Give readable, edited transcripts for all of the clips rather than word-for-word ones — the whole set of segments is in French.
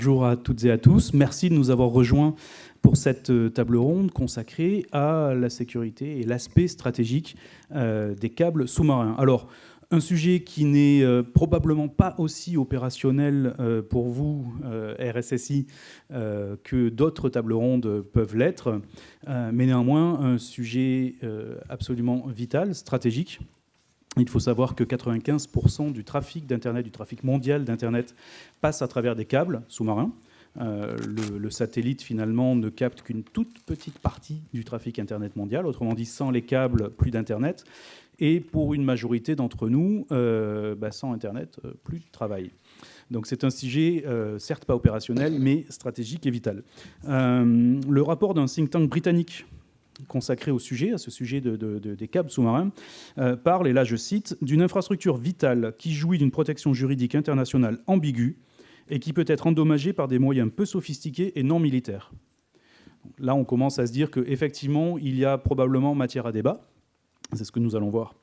bonjour à toutes et à tous. Merci de nous avoir rejoints pour cette table ronde consacrée à la sécurité et l'aspect stratégique des câbles sous-marins. Alors, un sujet qui n'est probablement pas aussi opérationnel pour vous, RSSI, que d'autres tables rondes peuvent l'être, mais néanmoins un sujet absolument vital, stratégique. Il faut savoir que 95% du trafic d'Internet, du trafic mondial d'Internet, passe à travers des câbles sous-marins. Le satellite, finalement, ne capte qu'une toute petite partie du trafic Internet mondial. Autrement dit, sans les câbles, plus d'Internet. Et pour une majorité d'entre nous, sans Internet, plus de travail. Donc c'est un sujet, certes pas opérationnel, mais stratégique et vital. Le rapport d'un think tank britannique consacré au sujet, à ce sujet des câbles sous-marins, parle, et là je cite, d'une infrastructure vitale qui jouit d'une protection juridique internationale ambiguë et qui peut être endommagée par des moyens peu sophistiqués et non militaires. Là, on commence à se dire qu'effectivement, il y a probablement matière à débat. C'est ce que nous allons voir.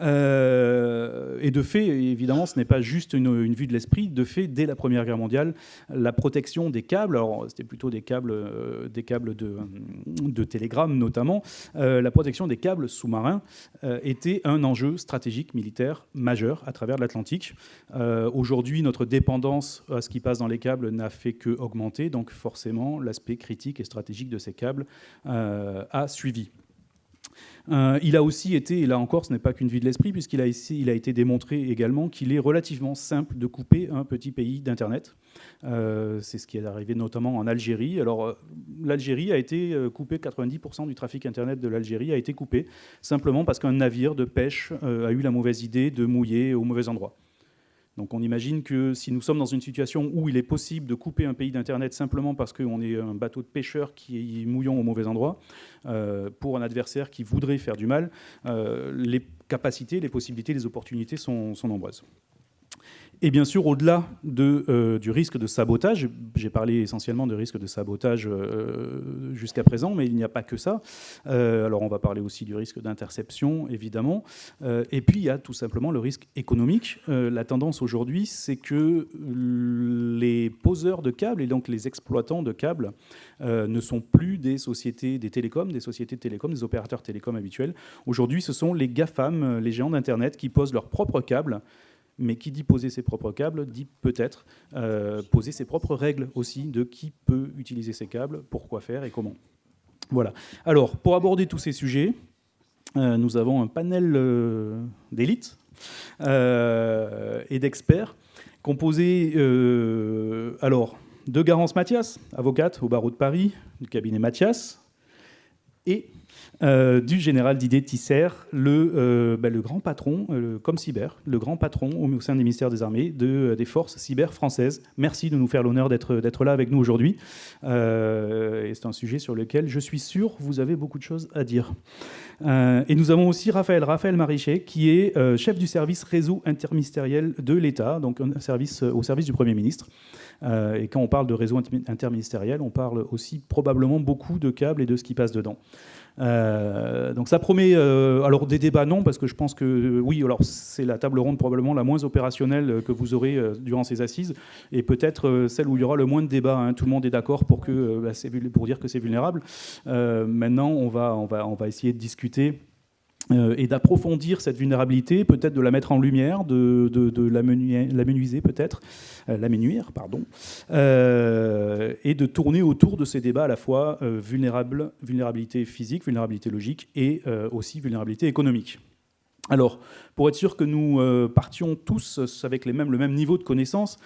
Et de fait, évidemment, ce n'est pas juste une vue de l'esprit. De fait, dès la Première Guerre mondiale, la protection des câbles, alors c'était plutôt des câbles de télégramme notamment, la protection des câbles sous-marins était un enjeu stratégique militaire majeur à travers l'Atlantique. Aujourd'hui, notre dépendance à ce qui passe dans les câbles n'a fait qu'augmenter, donc forcément, l'aspect critique et stratégique de ces câbles a suivi. Il a aussi été, et là encore ce n'est pas qu'une vue de l'esprit, puisqu'il a été démontré également qu'il est relativement simple de couper un petit pays d'Internet. C'est ce qui est arrivé notamment en Algérie. Alors l'Algérie a été coupée, 90% du trafic Internet de l'Algérie a été coupé, simplement parce qu'un navire de pêche a eu la mauvaise idée de mouiller au mauvais endroit. Donc on imagine que si nous sommes dans une situation où il est possible de couper un pays d'Internet simplement parce qu'on est un bateau de pêcheurs qui est mouillant au mauvais endroit, pour un adversaire qui voudrait faire du mal, les capacités, les possibilités, les opportunités sont nombreuses. Et bien sûr, au-delà du risque de sabotage, j'ai parlé essentiellement de risque de sabotage jusqu'à présent, mais il n'y a pas que ça. Alors on va parler aussi du risque d'interception, évidemment. Et puis il y a tout simplement le risque économique. La tendance aujourd'hui, c'est que les poseurs de câbles, et donc les exploitants de câbles, ne sont plus des sociétés des télécoms, des sociétés de télécoms, des opérateurs télécoms habituels. Aujourd'hui, ce sont les GAFAM, les géants d'Internet, qui posent leurs propres câbles. Mais qui dit poser ses propres câbles, dit peut-être poser ses propres règles aussi de qui peut utiliser ces câbles, pourquoi faire et comment. Voilà. Alors, pour aborder tous ces sujets, nous avons un panel d'élite et d'experts composé de Garance Mathias, avocate au barreau de Paris, du cabinet Mathias, et du général Didier Tisser, le grand patron, comme cyber, le grand patron au sein des ministères des Armées des forces cyber françaises. Merci de nous faire l'honneur d'être là avec nous aujourd'hui. Et c'est un sujet sur lequel, je suis sûr, vous avez beaucoup de choses à dire. Et nous avons aussi Raphaël Marichet, qui est chef du service réseau interministériel de l'État, donc au service du Premier ministre. Et quand on parle de réseau interministériel, on parle aussi probablement beaucoup de câbles et de ce qui passe dedans. Donc ça promet alors des débats, non, parce que je pense que oui, alors c'est la table ronde probablement la moins opérationnelle que vous aurez durant ces assises, et peut-être celle où il y aura le moins de débats, hein. Tout le monde est d'accord pour dire que c'est vulnérable. Maintenant on va essayer de discuter et d'approfondir cette vulnérabilité, peut-être de la mettre en lumière, de l'amenuiser peut-être, l'aménuire, pardon, et de tourner autour de ces débats à la fois vulnérabilité physique, vulnérabilité logique et aussi vulnérabilité économique. Alors, pour être sûr que nous partions tous avec le même niveau de connaissance,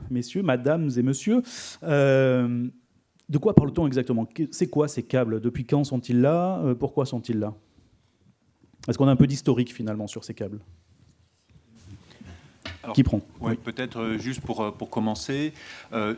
messieurs, madames et messieurs, de quoi parle-t-on exactement ? C'est quoi ces câbles ? Depuis quand sont-ils là ? Pourquoi sont-ils là ? Est-ce qu'on a un peu d'historique finalement sur ces câbles ? Alors, qui prend. Oui, peut-être juste pour commencer,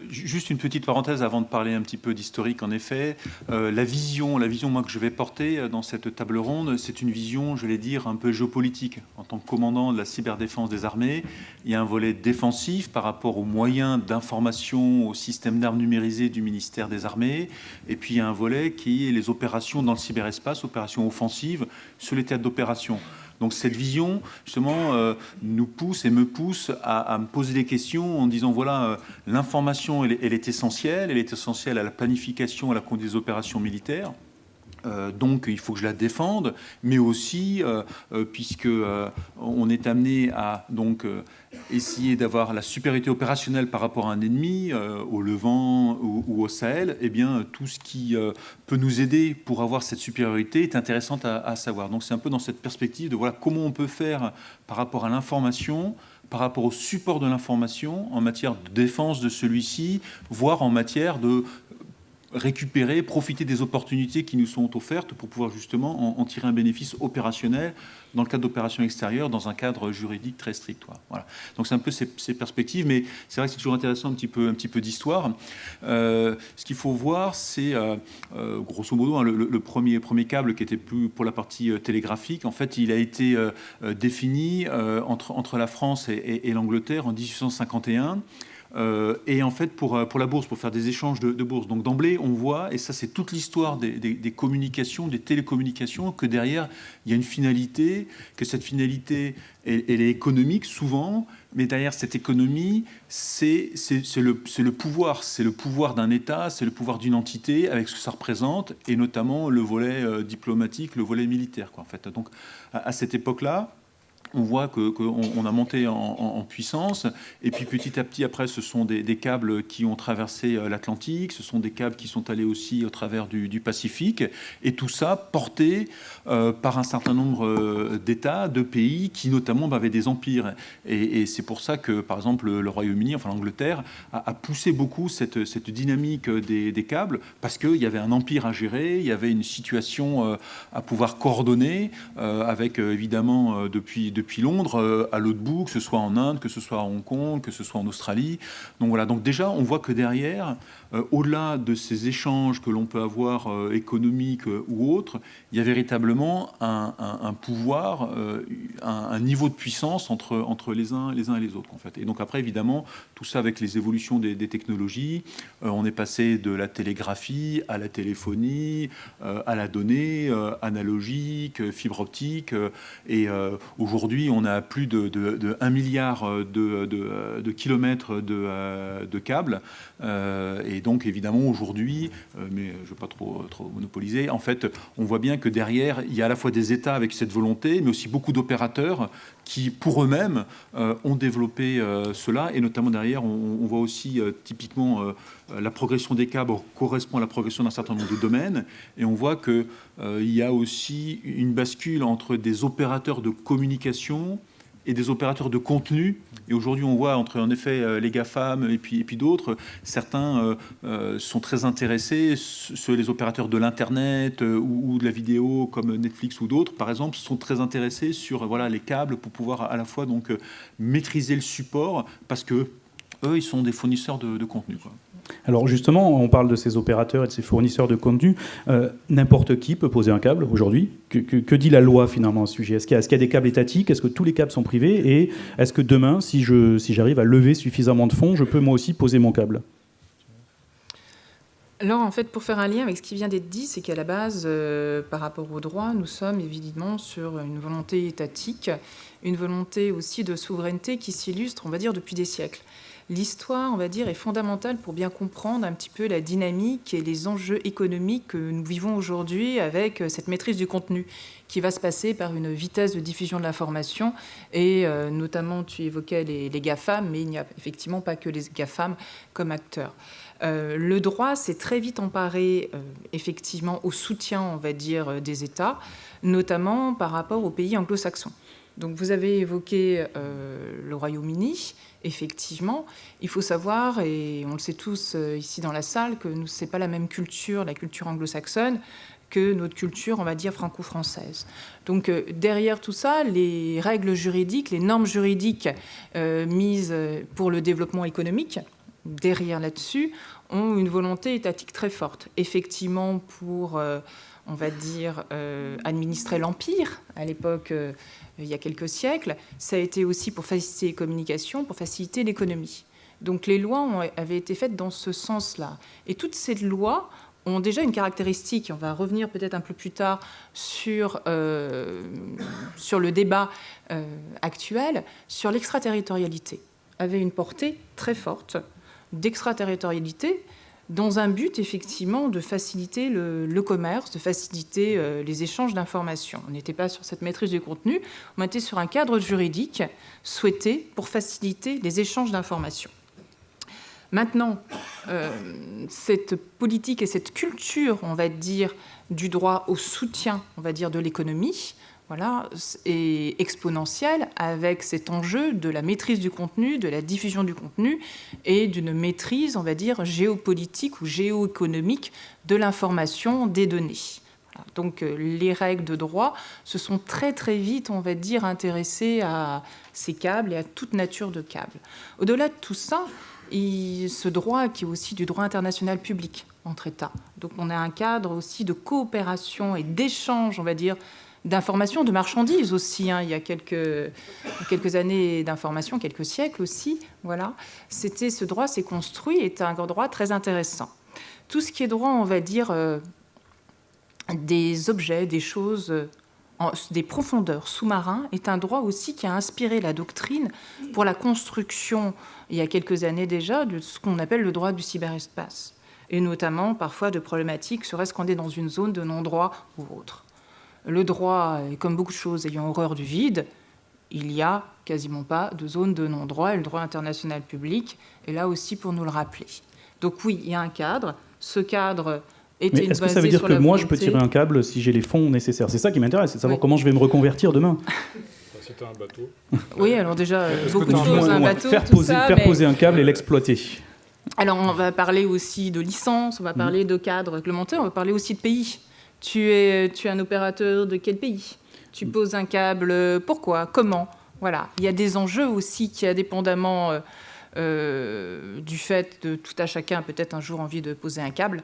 juste une petite parenthèse avant de parler un petit peu d'historique. En effet, la vision moi que je vais porter dans cette table ronde, c'est une vision, je vais dire, un peu géopolitique. En tant que commandant de la cyberdéfense des armées, il y a un volet défensif par rapport aux moyens d'information, au système d'armes numérisées du ministère des Armées, et puis il y a un volet qui est les opérations dans le cyberespace, opérations offensives sur les théâtres d'opération. Donc cette vision, justement, nous pousse et me pousse à me poser des questions en disant, voilà, l'information, elle est essentielle à la planification, à la conduite des opérations militaires. Donc il faut que je la défende, mais aussi, puisque on est amené à donc, essayer d'avoir la supériorité opérationnelle par rapport à un ennemi, au Levant ou au Sahel, eh bien, tout ce qui peut nous aider pour avoir cette supériorité est intéressant à savoir. Donc c'est un peu dans cette perspective de voilà, comment on peut faire par rapport à l'information, par rapport au support de l'information, en matière de défense de celui-ci, voire en matière de récupérer, profiter des opportunités qui nous sont offertes pour pouvoir justement en tirer un bénéfice opérationnel dans le cadre d'opérations extérieures, dans un cadre juridique très strict. Voilà. Donc c'est un peu ces perspectives, mais c'est vrai que c'est toujours intéressant un petit peu d'histoire. Ce qu'il faut voir, c'est grosso modo le premier câble qui était plus pour la partie télégraphique. En fait, il a été défini entre la France et l'Angleterre en 1851. Et en fait, pour la bourse, pour faire des échanges de bourse. Donc d'emblée, on voit, et ça c'est toute l'histoire des communications, des télécommunications, que derrière, il y a une finalité, que cette finalité, elle est économique souvent, mais derrière cette économie, c'est le pouvoir d'un État, c'est le pouvoir d'une entité, avec ce que ça représente, et notamment le volet diplomatique, le volet militaire, quoi, en fait. Donc à cette époque-là, on voit qu'on a monté en puissance, et puis petit à petit, après, ce sont des câbles qui ont traversé l'Atlantique, ce sont des câbles qui sont allés aussi au travers du Pacifique, et tout ça porté par un certain nombre d'États, de pays, qui notamment avaient des empires. Et c'est pour ça que, par exemple, le Royaume-Uni, enfin l'Angleterre, a poussé beaucoup cette dynamique des câbles, parce qu'il y avait un empire à gérer, il y avait une situation à pouvoir coordonner, avec évidemment depuis Londres à l'autre bout, que ce soit en Inde, que ce soit à Hong Kong, que ce soit en Australie. Donc voilà, donc déjà on voit que derrière, au-delà de ces échanges que l'on peut avoir économiques ou autres, il y a véritablement un pouvoir, un niveau de puissance entre les uns et les autres en fait. Et donc après évidemment, tout ça avec les évolutions des technologies, on est passé de la télégraphie à la téléphonie, à la donnée analogique, fibre optique, et aujourd'hui on a plus de 1 milliard de kilomètres de câbles, et donc évidemment aujourd'hui, mais je ne veux pas trop monopoliser, en fait on voit bien que derrière il y a à la fois des États avec cette volonté, mais aussi beaucoup d'opérateurs qui pour eux-mêmes ont développé cela, et notamment derrière on voit aussi typiquement la progression des câbles correspond à la progression d'un certain nombre de domaines, et on voit qu'il y a aussi une bascule entre des opérateurs de communication et des opérateurs de contenu. Et aujourd'hui, on voit entre, en effet, les GAFAM et puis d'autres, certains sont très intéressés, les opérateurs de l'Internet ou de la vidéo comme Netflix ou d'autres, par exemple, sont très intéressés sur voilà, les câbles pour pouvoir à la fois donc, maîtriser le support, parce que eux, ils sont des fournisseurs de contenu, quoi. Alors justement, on parle de ces opérateurs et de ces fournisseurs de contenu. N'importe qui peut poser un câble aujourd'hui. Que dit la loi finalement à ce sujet ? Est-ce qu'il y a des câbles étatiques ? Est-ce que tous les câbles sont privés ? Et est-ce que demain, si j'arrive à lever suffisamment de fonds, je peux moi aussi poser mon câble ? Alors, en fait, pour faire un lien avec ce qui vient d'être dit, c'est qu'à la base, par rapport au droit, nous sommes évidemment sur une volonté étatique, une volonté aussi de souveraineté qui s'illustre, on va dire, depuis des siècles. L'histoire, on va dire, est fondamentale pour bien comprendre un petit peu la dynamique et les enjeux économiques que nous vivons aujourd'hui avec cette maîtrise du contenu qui va se passer par une vitesse de diffusion de l'information, et notamment, tu évoquais les GAFAM, mais il n'y a effectivement pas que les GAFAM comme acteurs. Le droit s'est très vite emparé effectivement au soutien, on va dire, des États, notamment par rapport aux pays anglo-saxons. Donc vous avez évoqué le Royaume-Uni. Effectivement, il faut savoir, et on le sait tous ici dans la salle, que ce n'est pas la même culture, la culture anglo-saxonne, que notre culture, on va dire, franco-française. Donc derrière tout ça, les règles juridiques, les normes juridiques mises pour le développement économique, derrière là-dessus, ont une volonté étatique très forte. Effectivement, pour, on va dire, administrer l'Empire, à l'époque, il y a quelques siècles, ça a été aussi pour faciliter les communications, pour faciliter l'économie. Donc les lois avaient été faites dans ce sens-là. Et toutes ces lois ont déjà une caractéristique, on va revenir peut-être un peu plus tard sur le débat actuel, sur l'extraterritorialité, avaient une portée très forte d'extraterritorialité, dans un but, effectivement, de faciliter le commerce, de faciliter les échanges d'informations. On n'était pas sur cette maîtrise du contenu, on était sur un cadre juridique souhaité pour faciliter les échanges d'informations. Maintenant, cette politique et cette culture, on va dire, du droit au soutien, on va dire, de l'économie, voilà, est exponentielle avec cet enjeu de la maîtrise du contenu, de la diffusion du contenu et d'une maîtrise, on va dire, géopolitique ou géoéconomique de l'information, des données. Voilà. Donc les règles de droit se sont très très vite, on va dire, intéressées à ces câbles et à toute nature de câbles. Au-delà de tout ça, ce droit qui est aussi du droit international public entre États. Donc on a un cadre aussi de coopération et d'échange, on va dire, d'informations, de marchandises aussi. Il y a quelques années d'informations, quelques siècles aussi. Voilà. Ce droit s'est construit et est un droit très intéressant. Tout ce qui est droit, on va dire, des objets, des choses, des profondeurs sous-marins, est un droit aussi qui a inspiré la doctrine pour la construction, il y a quelques années déjà, de ce qu'on appelle le droit du cyberespace. Et notamment, parfois, de problématiques, serait-ce qu'on est dans une zone de non-droit ou autre. Le droit, comme beaucoup de choses ayant horreur du vide, il n'y a quasiment pas de zone de non-droit, et le droit international public est là aussi pour nous le rappeler. Donc oui, il y a un cadre. Ce cadre était basé sur la volonté... Mais est-ce que ça veut dire que moi, je peux tirer un câble si j'ai les fonds nécessaires? C'est ça qui m'intéresse, c'est de savoir comment je vais me reconvertir demain. Si tu as un bateau. Oui, alors déjà, beaucoup de choses, un bateau, faire tout ça. Faire poser un câble et l'exploiter. Alors, on va parler aussi de licence, on va parler de cadre réglementaire, on va parler aussi de pays. Tu es un opérateur de quel pays? Tu poses un câble, pourquoi? Comment? Voilà. Il y a des enjeux aussi qui, indépendamment du fait de tout à chacun peut-être un jour envie de poser un câble,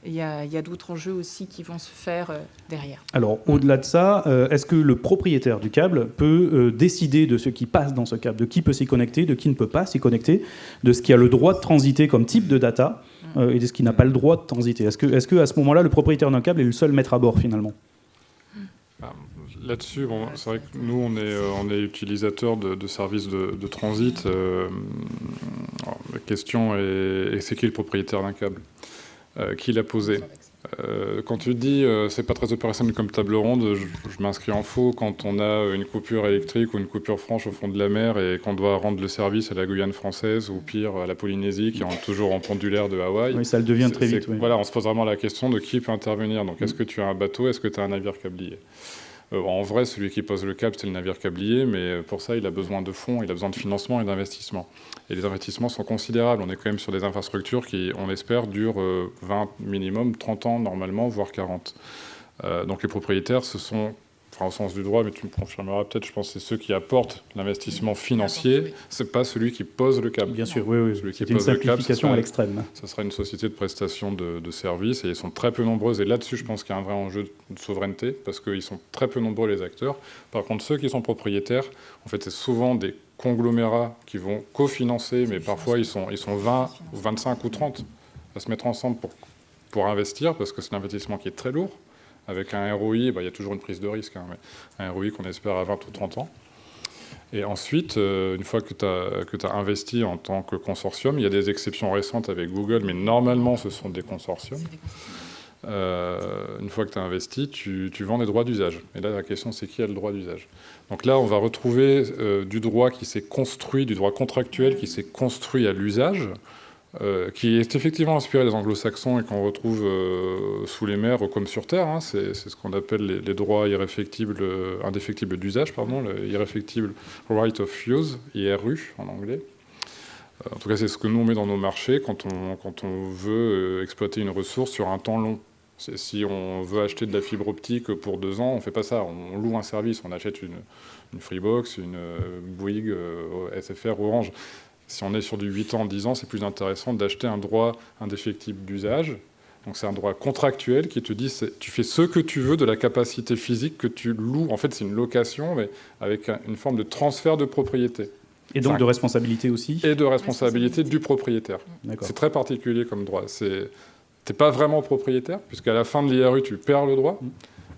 il y a d'autres enjeux aussi qui vont se faire derrière. Alors, au-delà de ça, est-ce que le propriétaire du câble peut décider de ce qui passe dans ce câble, de qui peut s'y connecter, de qui ne peut pas s'y connecter, de ce qui a le droit de transiter comme type de data et de ce qui n'a pas le droit de transiter? Est-ce que à ce moment-là, le propriétaire d'un câble est le seul maître à bord, finalement? Là-dessus, c'est vrai que nous, on est utilisateur de services de transit. La question est, c'est qui le propriétaire d'un câble? Qui l'a posé? Quand tu dis c'est pas très opérationnel comme table ronde, je m'inscris en faux. Quand on a une coupure électrique ou une coupure franche au fond de la mer et qu'on doit rendre le service à la Guyane française ou pire à la Polynésie qui est toujours en pendulaire de Hawaï. Oui, ça le devient très vite. Oui. Voilà, on se pose vraiment la question de qui peut intervenir. Donc est-ce que tu as un bateau, est-ce que tu as un navire câblier? En vrai, celui qui pose le câble, c'est le navire câblier, mais pour ça, il a besoin de fonds, il a besoin de financement et d'investissement. Et les investissements sont considérables. On est quand même sur des infrastructures qui, on espère, durent 20 minimum, 30 ans normalement, voire 40. Donc les propriétaires, ce sont, au sens du droit, mais tu me confirmeras peut-être, je pense que c'est ceux qui apportent l'investissement financier, c'est pas celui qui pose le câble. Bien sûr, oui. C'est une simplification à l'extrême. Ce sera une société de prestation de services, et ils sont très peu nombreux. Et là-dessus, je pense qu'il y a un vrai enjeu de souveraineté, parce qu'ils sont très peu nombreux, les acteurs. Par contre, ceux qui sont propriétaires, en fait, c'est souvent des conglomérats qui vont cofinancer, mais parfois, ils sont 20, ou 25 ou 30 à se mettre ensemble pour investir, parce que c'est un investissement qui est très lourd. Avec un ROI, il y a toujours une prise de risque, mais un ROI qu'on espère à 20 ou 30 ans. Et ensuite, une fois que tu as investi en tant que consortium, il y a des exceptions récentes avec Google, mais normalement, ce sont des consortiums. Une fois que tu as investi, tu vends des droits d'usage. Et là, la question, c'est qui a le droit d'usage? Donc là, on va retrouver du droit qui s'est construit, du droit contractuel qui s'est construit à l'usage, qui est effectivement inspiré des anglo-saxons et qu'on retrouve sous les mers comme sur terre. Hein. C'est ce qu'on appelle les droits indéfectibles d'usage, le Irreflectible Right of Use, IRU en anglais. En tout cas, c'est ce que nous on met dans nos marchés quand on veut exploiter une ressource sur un temps long. Si on veut acheter de la fibre optique pour 2 ans, on ne fait pas ça. On loue un service, on achète une Freebox, une Bouygues, SFR, Orange. Si on est sur du 8 ans, 10 ans, c'est plus intéressant d'acheter un droit indéfectible d'usage. Donc c'est un droit contractuel qui te dit tu fais ce que tu veux de la capacité physique que tu loues. En fait, c'est une location, mais avec une forme de transfert de propriété. Et donc de responsabilité aussi? Et de responsabilité du propriétaire. C'est très particulier comme droit. C'est tu n'es pas vraiment propriétaire, puisqu'à la fin de l'IRU, tu perds le droit,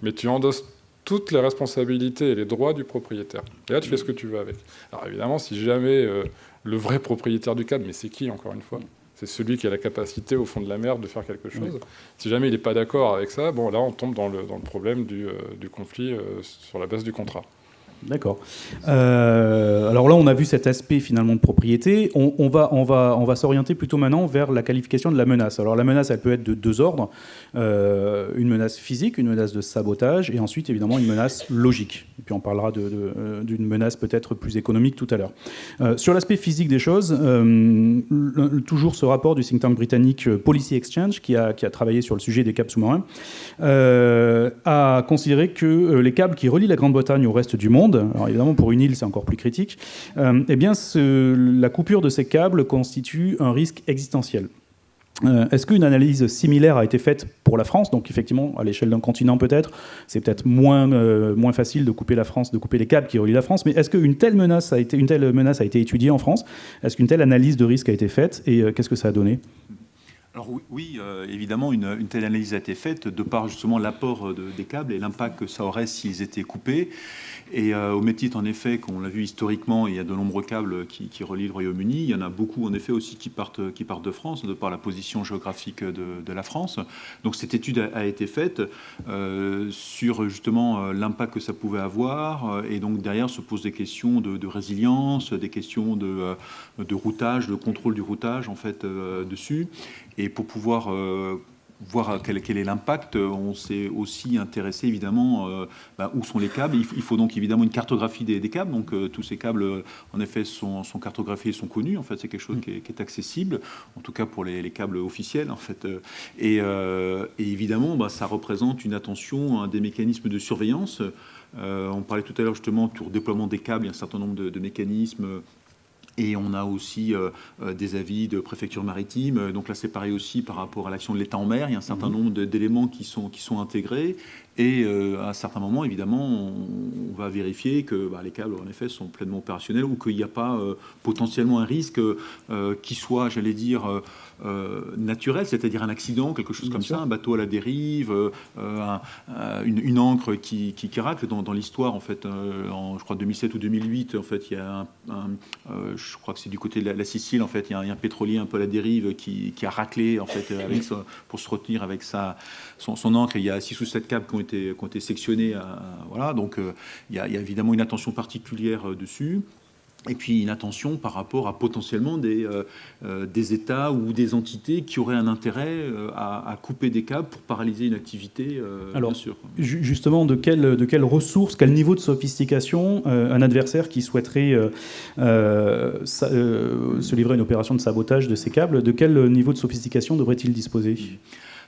mais tu endosses toutes les responsabilités et les droits du propriétaire. Et là, tu fais ce que tu veux avec. Alors évidemment, si jamais le vrai propriétaire du câble, mais c'est qui, encore une fois ? C'est celui qui a la capacité, au fond de la mer, de faire quelque chose. Si jamais il n'est pas d'accord avec ça, bon, là, on tombe dans le problème du conflit sur la base du contrat. D'accord. Alors là, on a vu cet aspect finalement de propriété. On va s'orienter plutôt maintenant vers la qualification de la menace. Alors la menace, elle peut être de deux ordres. Une menace physique, une menace de sabotage, et ensuite évidemment une menace logique. Et puis on parlera d'une menace peut-être plus économique tout à l'heure. Sur l'aspect physique des choses, toujours ce rapport du think tank britannique Policy Exchange, qui a travaillé sur le sujet des câbles sous-marins, a considéré que les câbles qui relient la Grande-Bretagne au reste du monde, alors évidemment pour une île c'est encore plus critique, eh bien la coupure de ces câbles constitue un risque existentiel. Est-ce qu'une analyse similaire a été faite pour la France ? Donc effectivement, à l'échelle d'un continent peut-être, c'est peut-être moins facile de couper la France, de couper les câbles qui relient la France, mais est-ce qu'une telle menace a été étudiée en France ? Est-ce qu'une telle analyse de risque a été faite et qu'est-ce que ça a donné ? Alors oui, évidemment, une telle analyse a été faite de par justement l'apport des câbles et l'impact que ça aurait s'ils étaient coupés. Et au même titre, en effet, qu'on l'a vu historiquement, il y a de nombreux câbles qui relient le Royaume-Uni. Il y en a beaucoup, en effet, aussi qui partent de France, de par la position géographique de la France. Donc cette étude a été faite sur justement l'impact que ça pouvait avoir. Et donc derrière se posent des questions de résilience, des questions de routage, de contrôle du routage, en fait, dessus. Et pour pouvoir voir quel est l'impact, on s'est aussi intéressé évidemment où sont les câbles. Il faut donc évidemment une cartographie des câbles. Donc tous ces câbles, en effet, sont cartographiés et sont connus. En fait, c'est quelque chose qui est accessible, en tout cas pour les câbles officiels. En fait, et évidemment, ça représente une attention, des mécanismes de surveillance. On parlait tout à l'heure justement pour le déploiement des câbles. Il y a un certain nombre de mécanismes. Et on a aussi des avis de préfecture maritime. Donc là, c'est pareil aussi par rapport à l'action de l'État en mer. Il y a un certain nombre d'éléments qui sont intégrés. Et à un certain moment, évidemment, on va vérifier que les câbles, en effet, sont pleinement opérationnels ou qu'il n'y a pas potentiellement un risque qui soit, j'allais dire, naturel, c'est-à-dire un accident, quelque chose comme ça, un bateau à la dérive, une ancre qui racle. Dans l'histoire, en fait, je crois 2007 ou 2008, en fait, il y a je crois que c'est du côté de la Sicile, en fait, il y a un pétrolier un peu à la dérive qui a raclé, en fait, pour se retenir avec son ancre. Et il y a 6 ou 7 câbles qui ont été sectionnés. Voilà, donc il y a évidemment une attention particulière dessus. Et puis une attention par rapport à potentiellement des États ou des entités qui auraient un intérêt à couper des câbles pour paralyser une activité, alors, bien sûr. Justement, de quelles ressources, quel niveau de sophistication un adversaire qui souhaiterait se livrer à une opération de sabotage de ces câbles, de quel niveau de sophistication devrait-il disposer ?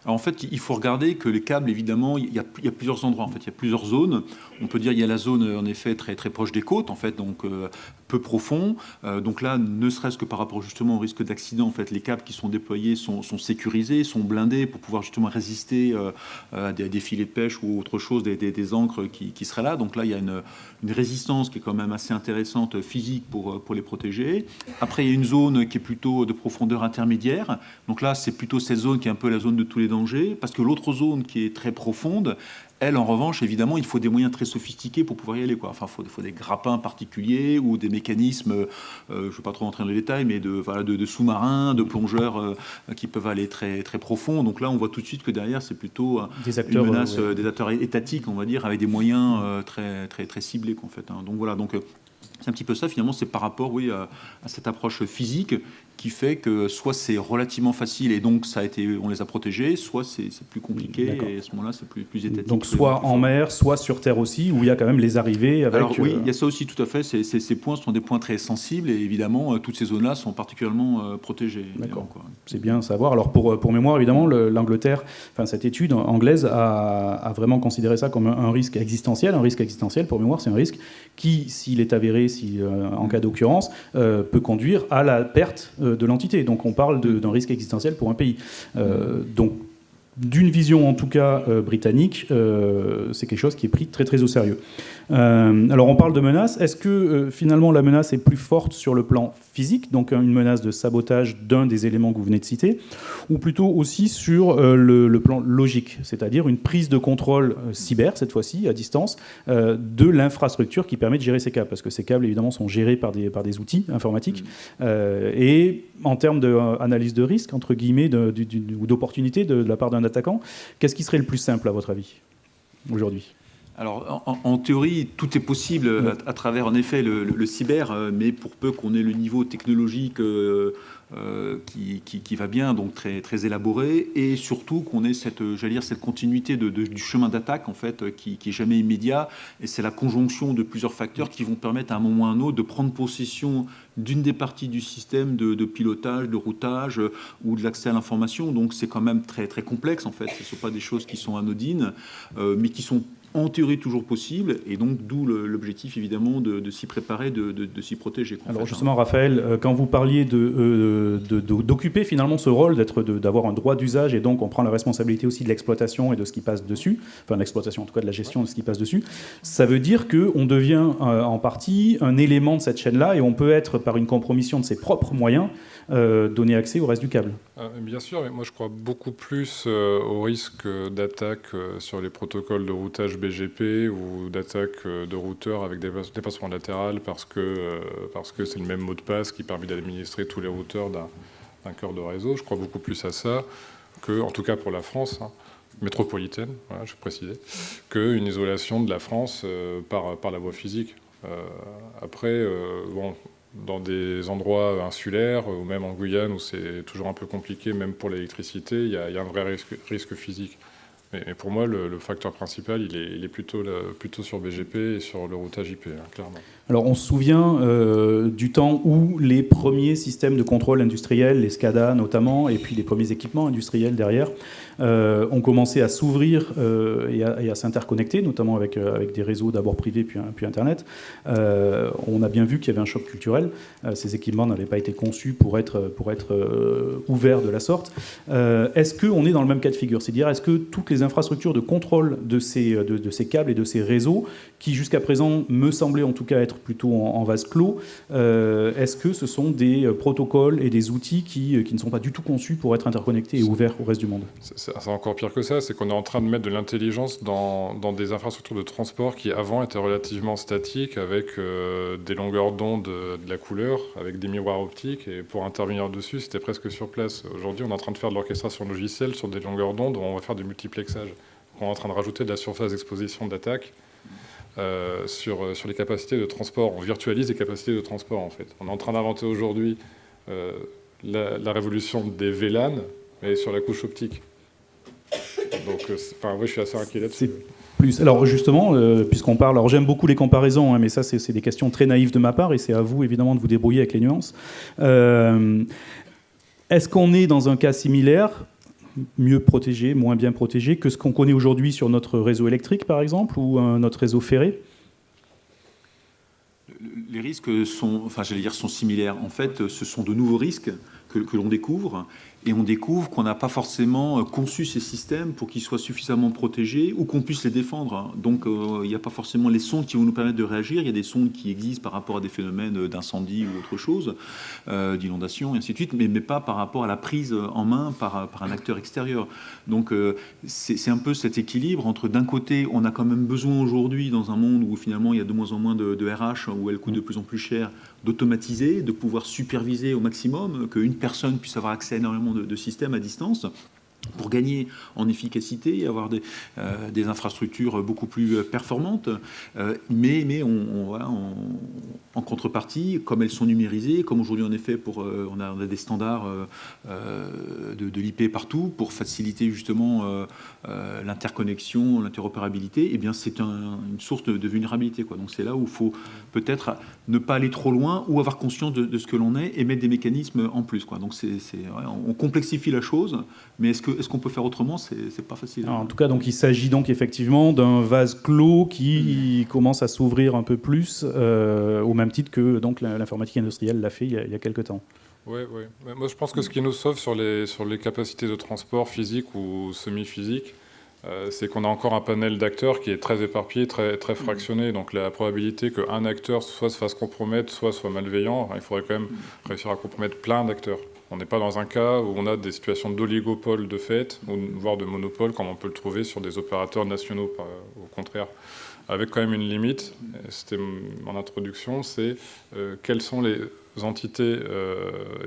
Alors en fait, il faut regarder que les câbles, évidemment, il y a plusieurs endroits. En fait, il y a plusieurs zones. On peut dire qu'il y a la zone, en effet, très très proche des côtes, en fait, donc peu profond. Donc là, ne serait-ce que par rapport justement au risque d'accident, en fait, les câbles qui sont déployés sont sécurisés, sont blindés pour pouvoir justement résister à des filets de pêche ou autre chose, des ancres qui seraient là. Donc là, il y a une résistance qui est quand même assez intéressante physique pour les protéger. Après, il y a une zone qui est plutôt de profondeur intermédiaire. Donc là, c'est plutôt cette zone qui est un peu la zone de tous les dangers, parce que l'autre zone qui est très profonde, elle, en revanche, évidemment, il faut des moyens très sophistiqués pour pouvoir y aller, quoi. Enfin, il faut des grappins particuliers ou des mécanismes, je ne vais pas trop rentrer dans les détails, mais de sous-marins, de plongeurs qui peuvent aller très, très profond. Donc là, on voit tout de suite que derrière, c'est plutôt des acteurs, une menace, des acteurs étatiques, on va dire, avec des moyens très, très, très ciblés, en fait. Donc voilà, donc c'est un petit peu ça, finalement, c'est par rapport, à cette approche physique qui fait que soit c'est relativement facile et donc on les a protégés, soit c'est plus compliqué. D'accord. Et à ce moment-là, c'est plus étatique. Donc soit en mer, soit sur terre aussi, où il y a quand même les arrivées avec... Alors oui, il y a ça aussi, tout à fait. Ces points sont des points très sensibles et évidemment, toutes ces zones-là sont particulièrement protégées. D'accord. C'est bien à savoir. Alors pour mémoire, évidemment, l'Angleterre, cette étude anglaise a vraiment considéré ça comme un risque existentiel. Un risque existentiel, pour mémoire, c'est un risque qui, s'il est avéré, en cas d'occurrence, peut conduire à la perte de l'entité. Donc on parle d'un risque existentiel pour un pays. Donc d'une vision en tout cas britannique, c'est quelque chose qui est pris très très au sérieux. Alors on parle de menace. Est-ce que finalement la menace est plus forte sur le plan physique, donc une menace de sabotage d'un des éléments que vous venez de citer, ou plutôt aussi sur le plan logique, c'est-à-dire une prise de contrôle cyber, cette fois-ci, à distance, de l'infrastructure qui permet de gérer ces câbles, parce que ces câbles évidemment sont gérés par des outils informatiques, et en termes d'analyse de risque, entre guillemets, ou d'opportunité de la part d'un attaquant, qu'est-ce qui serait le plus simple à votre avis, aujourd'hui ? Alors, en théorie, tout est possible à travers, en effet, le cyber, mais pour peu qu'on ait le niveau technologique qui va bien, donc très, très élaboré, et surtout qu'on ait cette continuité du chemin d'attaque, en fait, qui est jamais immédiat, et c'est la conjonction de plusieurs facteurs qui vont permettre à un moment ou à un autre de prendre possession d'une des parties du système de pilotage, de routage ou de l'accès à l'information. Donc c'est quand même très, très complexe, en fait. Ce ne sont pas des choses qui sont anodines, mais qui sont en théorie toujours possible, et donc d'où l'objectif évidemment de s'y préparer, de s'y protéger. Alors justement, Raphaël, quand vous parliez d'occuper finalement ce rôle, d'avoir un droit d'usage, et donc on prend la responsabilité aussi de l'exploitation et de ce qui passe dessus, enfin de l'exploitation en tout cas de la gestion de ce qui passe dessus, ça veut dire qu'on devient en partie un élément de cette chaîne-là, et on peut être, par une compromission de ses propres moyens, donner accès au reste du câble. Bien sûr, mais moi je crois beaucoup plus au risque d'attaque sur les protocoles de routage BGP ou d'attaque de routeurs avec des dépassements latérales parce que c'est le même mot de passe qui permet d'administrer tous les routeurs d'un cœur de réseau. Je crois beaucoup plus à ça que, en tout cas pour la France, métropolitaine, voilà, je vais préciser, qu'une isolation de la France par la voie physique. Après, dans des endroits insulaires, ou même en Guyane, où c'est toujours un peu compliqué, même pour l'électricité, il y a un vrai risque physique. Mais pour moi, le facteur principal, il est plutôt sur BGP et sur le routage IP, clairement. Alors on se souvient du temps où les premiers systèmes de contrôle industriel, les SCADA notamment, et puis les premiers équipements industriels derrière, ont commencé à s'ouvrir et à s'interconnecter, notamment avec des réseaux d'abord privés puis Internet. On a bien vu qu'il y avait un choc culturel. Ces équipements n'avaient pas été conçus pour être ouverts de la sorte. Est-ce qu'on est dans le même cas de figure ? C'est-à-dire, est-ce que toutes les infrastructures de contrôle de ces câbles et de ces réseaux, qui jusqu'à présent me semblaient en tout cas être plutôt en vase clos, est-ce que ce sont des protocoles et des outils qui ne sont pas du tout conçus pour être interconnectés et ouverts au reste du monde ? C'est encore pire que ça, c'est qu'on est en train de mettre de l'intelligence dans des infrastructures de transport qui avant étaient relativement statiques, avec des longueurs d'onde de la couleur, avec des miroirs optiques, et pour intervenir dessus, c'était presque sur place. Aujourd'hui, on est en train de faire de l'orchestration logicielle sur des longueurs d'onde où on va faire du multiplexage. On est en train de rajouter de la surface d'exposition d'attaque sur les capacités de transport. On virtualise les capacités de transport, en fait. On est en train d'inventer aujourd'hui la révolution des VLAN, mais sur la couche optique. Donc, je suis assez inquiet là-dessus. Alors justement, puisqu'on parle, alors j'aime beaucoup les comparaisons, mais ça c'est des questions très naïves de ma part, et c'est à vous évidemment de vous débrouiller avec les nuances. Est-ce qu'on est dans un cas similaire, mieux protégé, moins bien protégé, que ce qu'on connaît aujourd'hui sur notre réseau électrique par exemple, ou notre réseau ferré ? Les risques sont similaires. En fait, ce sont de nouveaux risques que l'on découvre, et on découvre qu'on n'a pas forcément conçu ces systèmes pour qu'ils soient suffisamment protégés ou qu'on puisse les défendre. Donc il n'y a pas forcément les sondes qui vont nous permettre de réagir. Il y a des sondes qui existent par rapport à des phénomènes d'incendie ou autre chose, d'inondation et ainsi de suite, mais pas par rapport à la prise en main par un acteur extérieur. Donc c'est un peu cet équilibre entre, d'un côté, on a quand même besoin aujourd'hui, dans un monde où finalement il y a de moins en moins de RH, où elle coûte de plus en plus cher, d'automatiser, de pouvoir superviser au maximum, qu'une personne puisse avoir accès à énormément de systèmes à distance, pour gagner en efficacité et avoir des infrastructures beaucoup plus performantes. Mais en contrepartie, comme elles sont numérisées, comme aujourd'hui en effet, on a des standards de l'IP partout pour faciliter justement l'interconnexion, l'interopérabilité, et bien c'est une source de vulnérabilité, quoi. Donc c'est là où il faut peut-être ne pas aller trop loin ou avoir conscience de ce que l'on est et mettre des mécanismes en plus, quoi. Donc on complexifie la chose, mais est-ce qu'on peut faire autrement ? C'est pas facile. Alors, en tout cas, donc, il s'agit donc effectivement d'un vase clos qui commence à s'ouvrir un peu plus, au même titre que donc, l'informatique industrielle l'a fait il y a quelques temps. Oui. Moi, je pense que ce qui nous sauve sur les capacités de transport physique ou semi-physique, c'est qu'on a encore un panel d'acteurs qui est très éparpillé, très fractionné. Donc la probabilité qu'un acteur soit se fasse compromettre, soit malveillant, il faudrait quand même réussir à compromettre plein d'acteurs. On n'est pas dans un cas où on a des situations d'oligopole de fait, voire de monopole, comme on peut le trouver sur des opérateurs nationaux, au contraire. Avec quand même une limite, c'était mon introduction, c'est quelles sont les entités,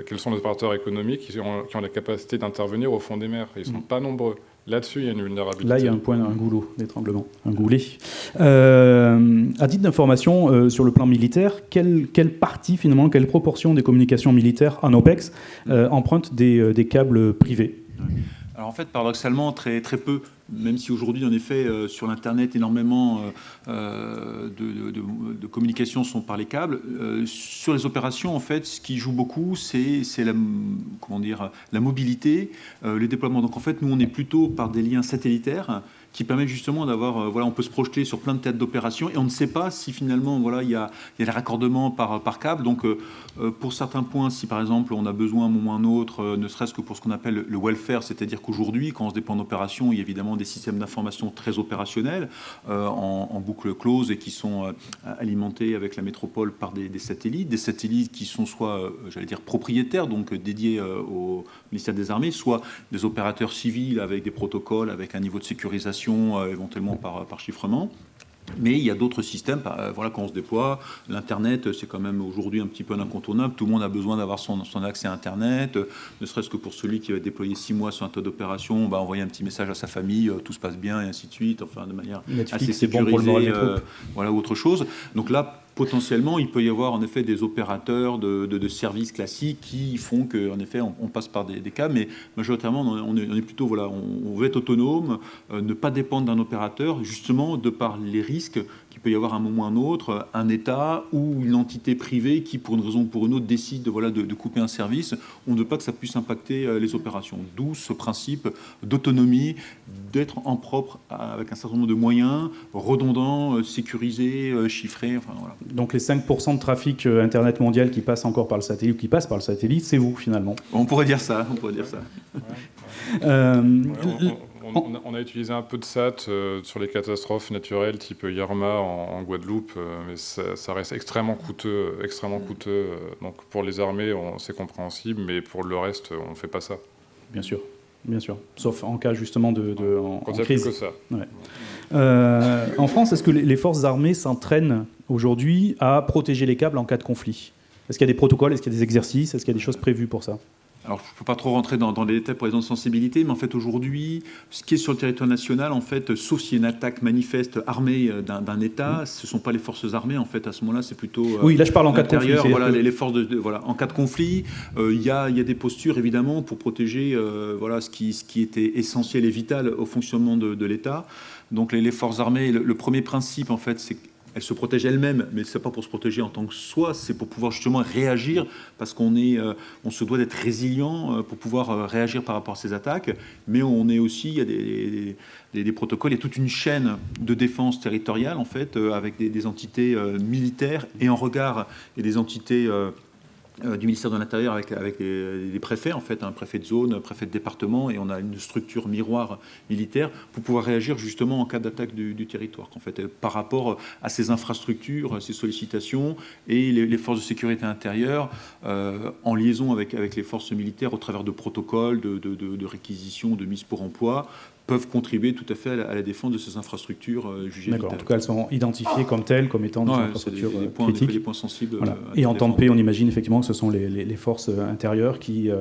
quels sont les opérateurs économiques qui ont la capacité d'intervenir au fond des mers. Ils ne sont pas nombreux. Là-dessus, il y a une vulnérabilité. Là, il y a un goulot d'étranglement, un goulet. À titre d'information, sur le plan militaire, quelle partie, finalement, quelle proportion des communications militaires en OPEX empruntent des câbles privés ? Alors en fait, paradoxalement, très peu, même si aujourd'hui, en effet, sur l'Internet, énormément de communications sont par les câbles. Sur les opérations, en fait, ce qui joue beaucoup, c'est la mobilité, le déploiement. Donc en fait, nous, on est plutôt par des liens satellitaires qui permettent justement d'avoir, on peut se projeter sur plein de théâtres d'opération et on ne sait pas si finalement, il y a des raccordements par câble. Donc, pour certains points, si par exemple on a besoin à un moment ou à un autre, ne serait-ce que pour ce qu'on appelle le welfare, c'est-à-dire qu'aujourd'hui, quand on se déploie en opération, il y a évidemment des systèmes d'information très opérationnels en boucle close et qui sont alimentés avec la métropole par des satellites qui sont soit, propriétaires, donc dédiés au ministère des Armées, soit des opérateurs civils avec des protocoles, avec un niveau de sécurisation éventuellement par chiffrement. Mais il y a d'autres systèmes, quand on se déploie, l'Internet, c'est quand même aujourd'hui un petit peu un incontournable. Tout le monde a besoin d'avoir son accès à Internet, ne serait-ce que pour celui qui va déployer 6 mois sur un tas d'opérations, envoyer un petit message à sa famille, tout se passe bien, et ainsi de suite, de manière Netflix, assez c'est sécurisée, bon pour le moral des troupes. ou autre chose. Donc là, potentiellement, il peut y avoir en effet des opérateurs de services classiques qui font qu'en effet, on passe par des câbles, mais majoritairement, on est plutôt, on veut être autonome, ne pas dépendre d'un opérateur, justement, de par les risques qu'il peut y avoir à un moment ou à un autre, un État ou une entité privée qui, pour une raison ou pour une autre, décide de couper un service. On ne veut pas que ça puisse impacter les opérations. D'où ce principe d'autonomie, d'être en propre avec un certain nombre de moyens, redondants, sécurisés, chiffrés, voilà. Donc les 5% de trafic Internet mondial qui passe encore par le satellite ou qui passe par le satellite, c'est vous, finalement. On pourrait dire ça. On a utilisé un peu de SAT sur les catastrophes naturelles type Irma en Guadeloupe, mais ça reste extrêmement coûteux. Donc pour les armées, c'est compréhensible, mais pour le reste, on ne fait pas ça. Bien sûr. Sauf en cas justement en quand il n'y a crise. plus que ça. Ouais. En France, est-ce que les forces armées s'entraînent aujourd'hui à protéger les câbles en cas de conflit ? Est-ce qu'il y a des protocoles, est-ce qu'il y a des exercices, est-ce qu'il y a des choses prévues pour ça ? Alors, je ne peux pas trop rentrer dans les détails pour raison de sensibilité, mais en fait, aujourd'hui, ce qui est sur le territoire national, en fait, sauf s'il y a une attaque manifeste armée d'un État, ce ne sont pas les forces armées, en fait, à ce moment-là, c'est plutôt... oui, là, je parle en cas de conflit. Les forces en cas de conflit, il y a des postures, évidemment, pour protéger ce qui était essentiel et vital au fonctionnement de l'État. Donc, les forces armées, le premier principe, en fait, c'est elles se protègent elles-mêmes, mais ce n'est pas pour se protéger en tant que soi, c'est pour pouvoir justement réagir, parce on se doit d'être résilient pour pouvoir réagir par rapport à ces attaques, mais on est aussi, il y a des protocoles, il y a toute une chaîne de défense territoriale, en fait, avec des entités militaires, et en regard, et des entités... du ministère de l'Intérieur avec les préfets, en fait, un préfet de zone, un préfet de département, et on a une structure miroir militaire pour pouvoir réagir justement en cas d'attaque du territoire, en fait, par rapport à ces infrastructures, ces sollicitations, et les forces de sécurité intérieure en liaison avec les forces militaires au travers de protocoles, de réquisitions, de mise pour emploi, peuvent contribuer tout à fait à la défense de ces infrastructures jugées vitales. En tout cas, elles sont identifiées comme telles, comme étant des infrastructures critiques. Des points sensibles. Voilà. Et en temps de paix, on imagine effectivement que ce sont les forces intérieures qui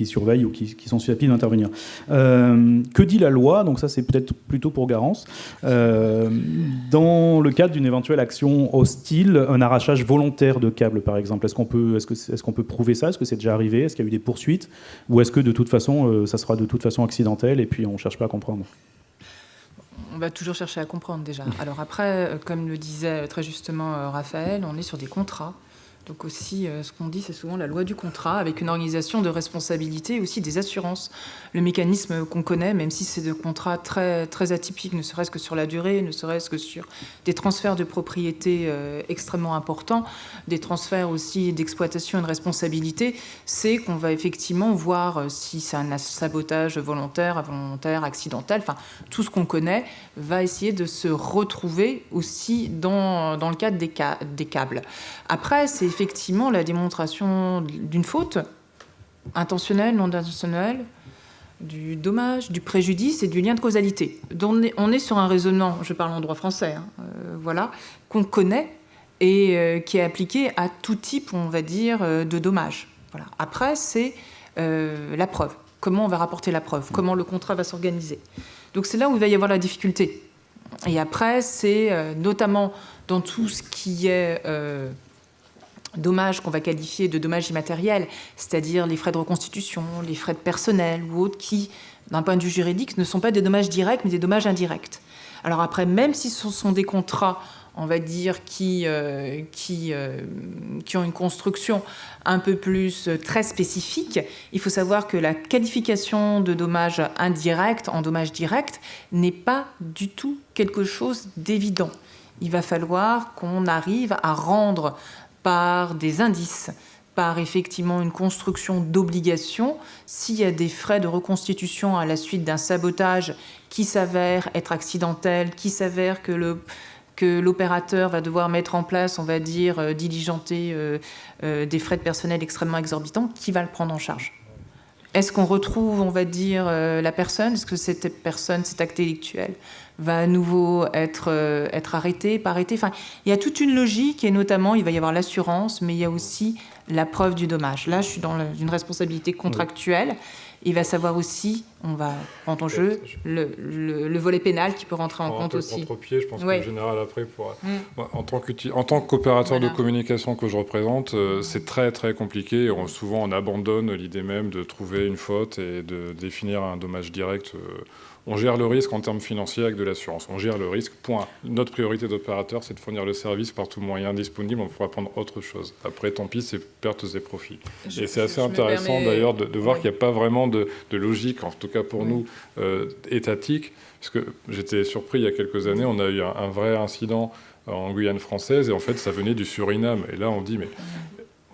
surveillent ou qui sont susceptibles d'intervenir. Que dit la loi ? Donc ça, c'est peut-être plutôt pour Garance. Dans le cadre d'une éventuelle action hostile, un arrachage volontaire de câbles, par exemple, est-ce qu'on peut prouver ça ? Est-ce que c'est déjà arrivé ? Est-ce qu'il y a eu des poursuites ? Ou est-ce que de toute façon, ça sera de toute façon accidentel et puis on ne cherche pas à comprendre ? On va toujours chercher à comprendre déjà. Alors après, comme le disait très justement Raphaël, on est sur des contrats Donc aussi, ce qu'on dit, c'est souvent la loi du contrat, avec une organisation de responsabilité, aussi des assurances. Le mécanisme qu'on connaît, même si c'est des contrats très, très atypiques, ne serait-ce que sur la durée, ne serait-ce que sur des transferts de propriété extrêmement importants, des transferts aussi d'exploitation et de responsabilité, c'est qu'on va effectivement voir si c'est un sabotage volontaire, involontaire, accidentel, enfin, tout ce qu'on connaît va essayer de se retrouver aussi dans le cadre des câbles. Après, c'est effectivement la démonstration d'une faute intentionnelle, non intentionnelle, du dommage, du préjudice et du lien de causalité. Donc on est sur un raisonnement, je parle en droit français, voilà, qu'on connaît et qui est appliqué à tout type, on va dire, de dommage. Voilà. Après, c'est la preuve. Comment on va rapporter la preuve? Comment le contrat va s'organiser? Donc c'est là où il va y avoir la difficulté. Et après, c'est notamment dans tout ce qui est dommages qu'on va qualifier de dommages immatériels, c'est-à-dire les frais de reconstitution, les frais de personnel ou autres qui, d'un point de vue juridique, ne sont pas des dommages directs, mais des dommages indirects. Alors après, même si ce sont des contrats, on va dire, qui ont une construction un peu plus très spécifique, il faut savoir que la qualification de dommages indirects en dommages directs n'est pas du tout quelque chose d'évident. Il va falloir qu'on arrive à rendre par des indices, par effectivement une construction d'obligations, s'il y a des frais de reconstitution à la suite d'un sabotage qui s'avère être accidentel, qui s'avère que l'opérateur va devoir mettre en place, on va dire, diligenter des frais de personnel extrêmement exorbitants, qui va le prendre en charge? Est-ce qu'on retrouve, on va dire, la personne? Est-ce que cette personne, cet acte délictuel, va à nouveau être arrêté, pas arrêté? Enfin, il y a toute une logique, et notamment, il va y avoir l'assurance, mais il y a aussi la preuve du dommage. Là, je suis dans une responsabilité contractuelle. Il va savoir aussi, on va prendre en jeu le volet pénal qui peut rentrer en compte aussi. Contre-pied, je pense que le général après pourra. En tant qu'opérateur de communication que je représente, c'est très très compliqué. Souvent, on abandonne l'idée même de trouver une faute et de définir un dommage direct. On gère le risque en termes financiers avec de l'assurance. On gère le risque, point. Notre priorité d'opérateur, c'est de fournir le service par tout moyen disponible. On pourra prendre autre chose. Après, tant pis, c'est pertes et profits. Et c'est assez intéressant d'ailleurs de voir qu'il n'y a pas vraiment de logique, en tout cas pour nous, étatique. Parce que j'étais surpris il y a quelques années, on a eu un vrai incident en Guyane française et en fait, ça venait du Suriname. Et là, on dit, mais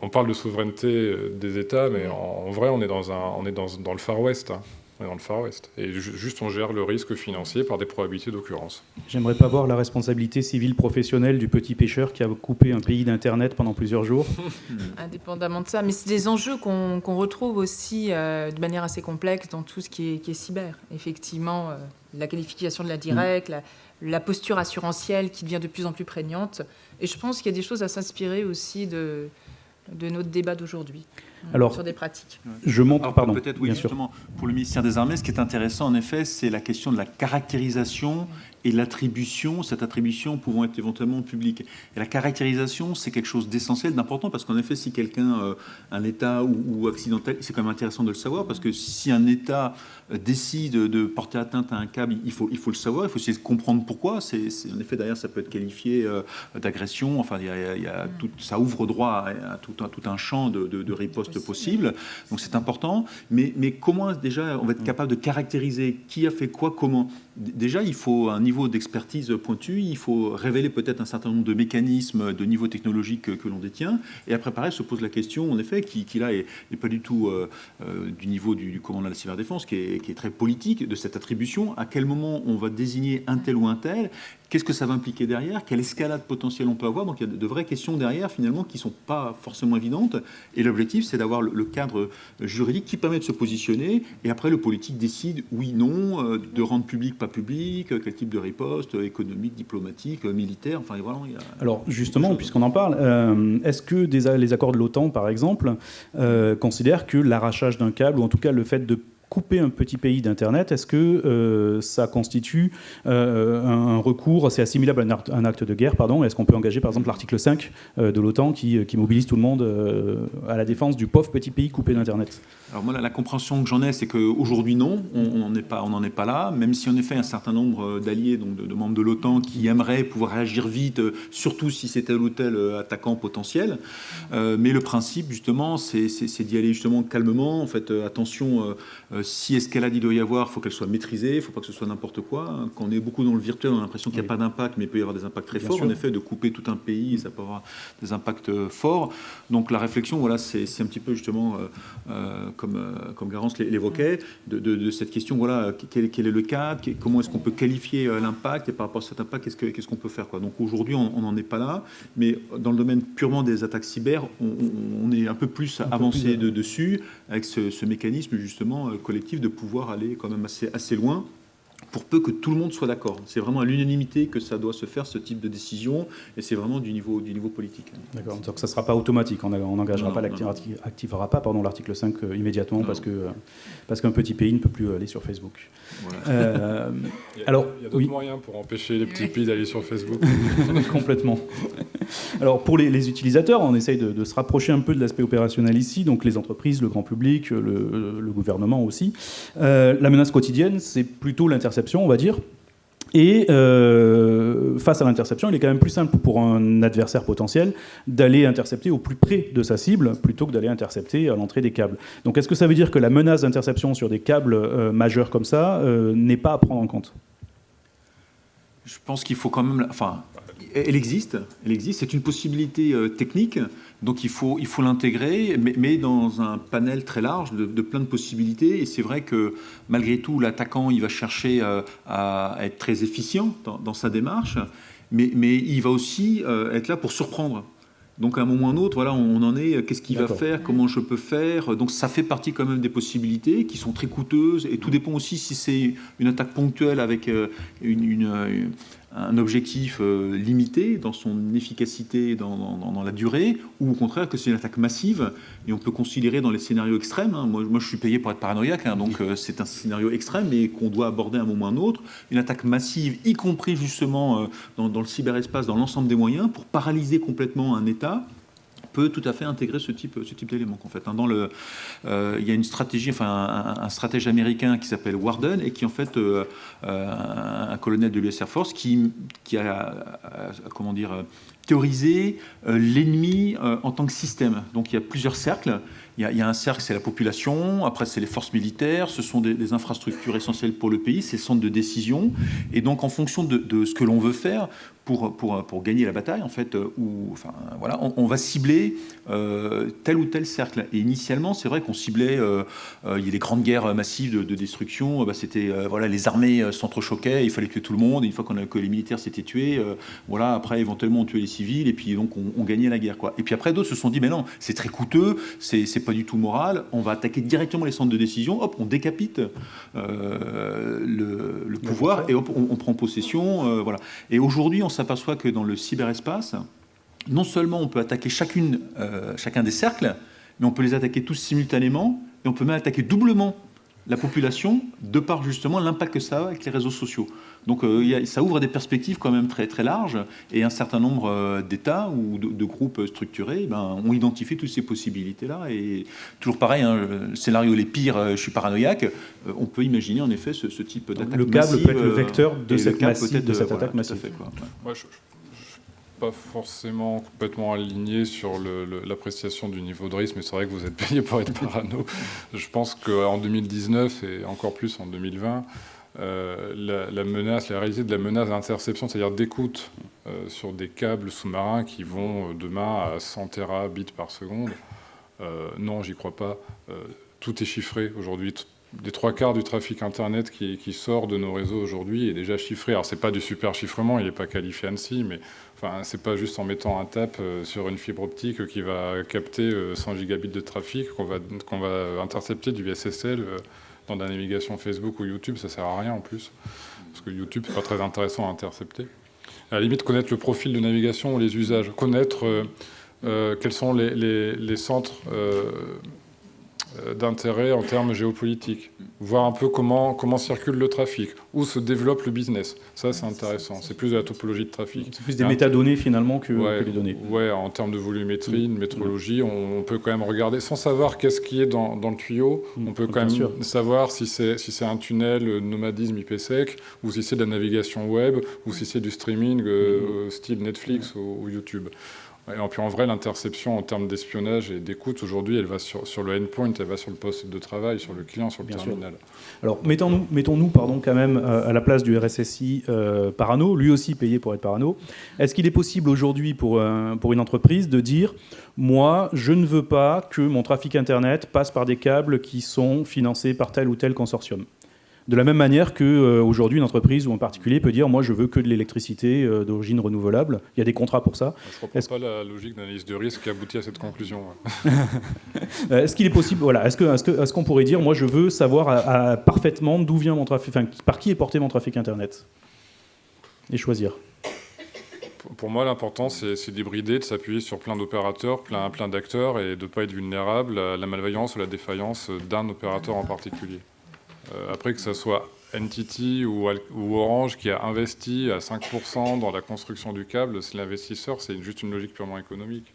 on parle de souveraineté des États, mais en vrai, on est dans le Far West. Dans le Far West. Et juste, on gère le risque financier par des probabilités d'occurrence. J'aimerais pas voir la responsabilité civile professionnelle du petit pêcheur qui a coupé un pays d'Internet pendant plusieurs jours. Indépendamment de ça. Mais c'est des enjeux qu'on retrouve aussi de manière assez complexe dans tout ce qui est cyber. Effectivement, la qualification de la directe, la posture assurantielle qui devient de plus en plus prégnante. Et je pense qu'il y a des choses à s'inspirer aussi de notre débat d'aujourd'hui. Alors, sur des pratiques. Je montre, pardon. Peut-être, oui, justement, pour le ministère des Armées, ce qui est intéressant, en effet, c'est la question de la caractérisation et l'attribution, cette attribution pouvant être éventuellement publique. Et la caractérisation, c'est quelque chose d'essentiel, d'important, parce qu'en effet, si quelqu'un, un État ou accidentel, c'est quand même intéressant de le savoir, parce que si un État décide de porter atteinte à un câble, il faut le savoir, il faut essayer de comprendre pourquoi. En effet, derrière, ça peut être qualifié d'agression. Enfin, ça ouvre droit à tout un champ de riposte possible. Donc, c'est important. Mais comment, déjà, on va être capable de caractériser qui a fait quoi, comment? Déjà, il faut un niveau d'expertise pointu, il faut révéler peut-être un certain nombre de mécanismes de niveau technologique que l'on détient, et après, pareil, se pose la question, en effet, qui là n'est pas du tout du niveau du commandant de la cyberdéfense, qui est très politique, de cette attribution, à quel moment on va désigner un tel ou un tel, qu'est-ce que ça va impliquer derrière, quelle escalade potentielle on peut avoir, donc il y a de vraies questions derrière, finalement, qui ne sont pas forcément évidentes, et l'objectif, c'est d'avoir le cadre juridique qui permet de se positionner, et après, le politique décide, oui, non, de rendre public, pas public, quel type de riposte, économique, diplomatique, militaire, enfin voilà. Alors justement, puisqu'on en parle, est-ce que les accords de l'OTAN, par exemple, considèrent que l'arrachage d'un câble, ou en tout cas le fait de couper un petit pays d'Internet, est-ce que ça constitue un recours, c'est assimilable à un acte de guerre, pardon, est-ce qu'on peut engager par exemple l'article 5 de l'OTAN qui mobilise tout le monde à la défense du pauvre petit pays coupé d'Internet? Alors moi, la compréhension que j'en ai, c'est qu'aujourd'hui, non, on n'en est pas là, même si en effet un certain nombre d'alliés, donc de membres de l'OTAN, qui aimeraient pouvoir réagir vite, surtout si c'est tel ou tel attaquant potentiel. Mais le principe, justement, c'est d'y aller justement calmement. En fait, attention, si escalade il doit y avoir, il faut qu'elle soit maîtrisée, il ne faut pas que ce soit n'importe quoi. Quand on est beaucoup dans le virtuel, on a l'impression qu'il n'y a pas d'impact, mais il peut y avoir des impacts très forts. En effet, de couper tout un pays, ça peut avoir des impacts forts. Donc la réflexion, voilà, c'est un petit peu justement, comme Garance l'évoquait, de cette question, voilà, quel est le cadre, comment est-ce qu'on peut qualifier l'impact, et par rapport à cet impact, qu'est-ce qu'on peut faire, quoi. Donc aujourd'hui, on n'en est pas là, mais dans le domaine purement des attaques cyber, on est un peu plus avancé dessus, avec ce mécanisme justement collectif de pouvoir aller quand même assez loin, pour peu que tout le monde soit d'accord. C'est vraiment à l'unanimité que ça doit se faire, ce type de décision, et c'est vraiment du niveau politique. D'accord, donc ça ne sera pas automatique, on n'engagera pas, activera pas l'article 5 immédiatement, parce qu'un petit pays ne peut plus aller sur Facebook. Voilà. Il y a d'autres moyens pour empêcher les petits pays d'aller sur Facebook. Complètement. Alors pour les utilisateurs, on essaye de se rapprocher un peu de l'aspect opérationnel ici, donc les entreprises, le grand public, le gouvernement aussi. La menace quotidienne, c'est plutôt l'interception, on va dire. Et face à l'interception, il est quand même plus simple pour un adversaire potentiel d'aller intercepter au plus près de sa cible plutôt que d'aller intercepter à l'entrée des câbles. Donc est-ce que ça veut dire que la menace d'interception sur des câbles majeurs comme ça n'est pas à prendre en compte? Je pense qu'il faut quand même... Enfin, elle existe, c'est une possibilité technique, donc il faut l'intégrer, mais dans un panel très large de plein de possibilités. Et c'est vrai que malgré tout, l'attaquant, il va chercher à être très efficient dans sa démarche, mais il va aussi être là pour surprendre. Donc à un moment ou à un autre, voilà, on en est, qu'est-ce qu'il va faire, comment je peux faire. Donc ça fait partie quand même des possibilités qui sont très coûteuses, et tout dépend aussi si c'est une attaque ponctuelle avec un objectif limité dans son efficacité dans la durée, ou au contraire que c'est une attaque massive, et on peut considérer dans les scénarios extrêmes, hein, moi je suis payé pour être paranoïaque, hein, donc c'est un scénario extrême, mais qu'on doit aborder à un moment ou à un autre, une attaque massive, y compris justement dans le cyberespace, dans l'ensemble des moyens, pour paralyser complètement un État, peut tout à fait intégrer ce type d'éléments. En fait, hein, il y a une stratégie, enfin un stratège américain qui s'appelle Warden, et qui en fait un colonel de l'US Air Force qui a comment dire, théorisé l'ennemi en tant que système. Donc il y a plusieurs cercles. Il y a un cercle, c'est la population, après c'est les forces militaires, ce sont des infrastructures essentielles pour le pays, c'est le centre de décision, et donc en fonction de ce que l'on veut faire pour gagner la bataille, en fait, voilà, on va cibler tel ou tel cercle. Et initialement, c'est vrai qu'on ciblait, il y a des grandes guerres massives de destruction, c'était, voilà, les armées s'entrechoquaient, il fallait tuer tout le monde, et une fois que les militaires s'étaient tués, voilà, après éventuellement on tuait les civils, et puis donc on gagnait la guerre, quoi. Et puis après d'autres se sont dit, mais non, c'est très coûteux, c'est pas du tout moral, on va attaquer directement les centres de décision, hop, on décapite le pouvoir, et hop, on prend possession, voilà. Et aujourd'hui, on s'aperçoit que dans le cyberespace, non seulement on peut attaquer chacun des cercles, mais on peut les attaquer tous simultanément, et on peut même attaquer doublement la population, de par justement l'impact que ça a avec les réseaux sociaux. Donc ça ouvre des perspectives quand même très, très larges, et un certain nombre d'États ou de groupes structurés ont identifié toutes ces possibilités-là. Et toujours pareil, hein, le scénario les pires, je suis paranoïaque, on peut imaginer en effet ce type d'attaque massive. Le câble peut être le vecteur de cette attaque massive. Fait, quoi. Ouais. Moi, je pas forcément complètement aligné sur l'appréciation du niveau de risque, mais c'est vrai que vous êtes payé pour être parano. Je pense qu'en 2019 et encore plus en 2020, la réalité de la menace d'interception, c'est-à-dire d'écoute sur des câbles sous-marins qui vont demain à 100 terabits par seconde, non, j'y crois pas. Tout est chiffré aujourd'hui. Les 3/4 du trafic Internet qui sort de nos réseaux aujourd'hui est déjà chiffré. Alors, c'est pas du super chiffrement, il n'est pas qualifié ANSI, mais enfin, c'est pas juste en mettant un tap sur une fibre optique qui va capter 100 gigabits de trafic qu'on va intercepter du SSL dans la navigation Facebook ou YouTube. Ça sert à rien en plus, parce que YouTube, c'est pas très intéressant à intercepter. À la limite, connaître le profil de navigation ou les usages, connaître quels sont les centres d'intérêt en termes géopolitiques, voir un peu comment circule le trafic, où se développe le business. Ça, c'est intéressant. C'est plus de la topologie de trafic. C'est plus des métadonnées finalement que les données. Ouais, en termes de volumétrie, de métrologie, on peut quand même regarder, sans savoir qu'est-ce qui est dans le tuyau, on peut quand même savoir si c'est un tunnel nomadisme IPsec, ou si c'est de la navigation web, ou si c'est du streaming style Netflix ou YouTube. Et puis en vrai, l'interception en termes d'espionnage et d'écoute, aujourd'hui, elle va sur le endpoint, elle va sur le poste de travail, sur le client, sur le terminal. Alors, mettons-nous quand même à la place du RSSI parano, lui aussi payé pour être parano. Est-ce qu'il est possible aujourd'hui pour une entreprise de dire « Moi, je ne veux pas que mon trafic Internet passe par des câbles qui sont financés par tel ou tel consortium ?» De la même manière qu'aujourd'hui, une entreprise ou un particulier peut dire « Moi, je veux que de l'électricité d'origine renouvelable. » Il y a des contrats pour ça. Je ne comprends pas la logique d'analyse de risque qui aboutit à cette conclusion. Est-ce qu'il est possible, est-ce qu'on pourrait dire « Moi, je veux savoir parfaitement d'où vient mon trafic, par qui est porté mon trafic Internet ?» et choisir. Pour moi, l'important, c'est d'hybrider, de s'appuyer sur plein d'opérateurs, plein d'acteurs et de ne pas être vulnérable à la malveillance ou la défaillance d'un opérateur en particulier. Après, que ce soit NTT ou Orange qui a investi à 5% dans la construction du câble, c'est l'investisseur, c'est juste une logique purement économique.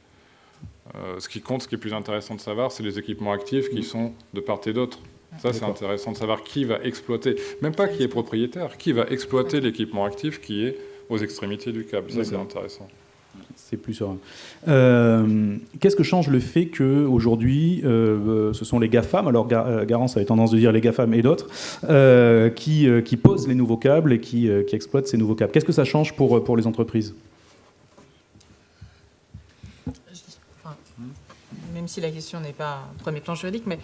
Ce qui compte, ce qui est plus intéressant de savoir, c'est les équipements actifs qui sont de part et d'autre. Ça, c'est intéressant de savoir qui va exploiter, même pas qui est propriétaire, qui va exploiter l'équipement actif qui est aux extrémités du câble. Ça, c'est intéressant. C'est plus serein. Qu'est-ce que change le fait qu'aujourd'hui, ce sont les GAFAM, alors Garance avait tendance de dire les GAFAM et d'autres, qui posent les nouveaux câbles et qui exploitent ces nouveaux câbles. Qu'est-ce que ça change pour les entreprises ? Même si la question n'est pas premier plan juridique, mais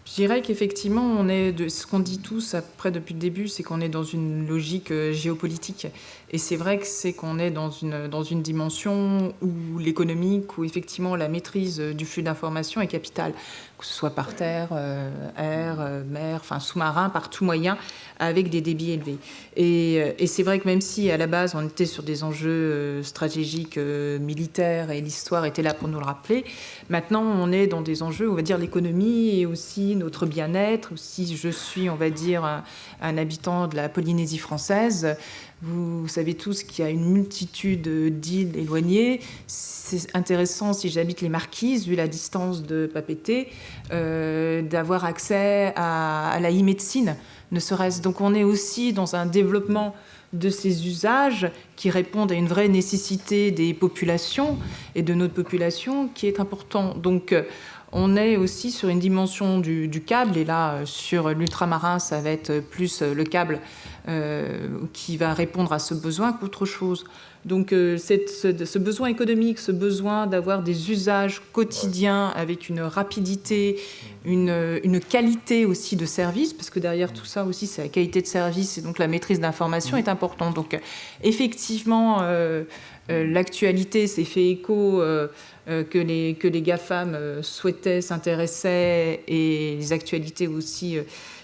je dirais qu'effectivement, ce qu'on dit tous après depuis le début, c'est qu'on est dans une logique géopolitique. Et c'est vrai qu'on est dans une dimension où l'économique, où effectivement la maîtrise du flux d'informations est capitale, que ce soit par terre, air, mer, sous-marin, par tout moyen, avec des débits élevés. Et c'est vrai que même si à la base on était sur des enjeux stratégiques militaires et l'histoire était là pour nous le rappeler, maintenant on est dans des enjeux, on va dire l'économie et aussi notre bien-être. Si je suis, on va dire, un habitant de la Polynésie française, vous savez tous qu'il y a une multitude d'îles éloignées. C'est intéressant, si j'habite les Marquises, vu la distance de Papeete, d'avoir accès à la e-médecine, ne serait-ce. Donc on est aussi dans un développement de ces usages qui répondent à une vraie nécessité des populations et de notre population qui est important. Donc on est aussi sur une dimension du câble, et là, sur l'ultramarin, ça va être plus le câble qui va répondre à ce besoin qu'autre chose. Donc ce besoin économique, ce besoin d'avoir des usages quotidiens avec une rapidité, une qualité aussi de service, parce que derrière tout ça aussi, c'est la qualité de service et donc la maîtrise d'information est importante. Donc effectivement, l'actualité s'est fait écho que les GAFAM souhaitaient, s'intéressaient, et les actualités aussi,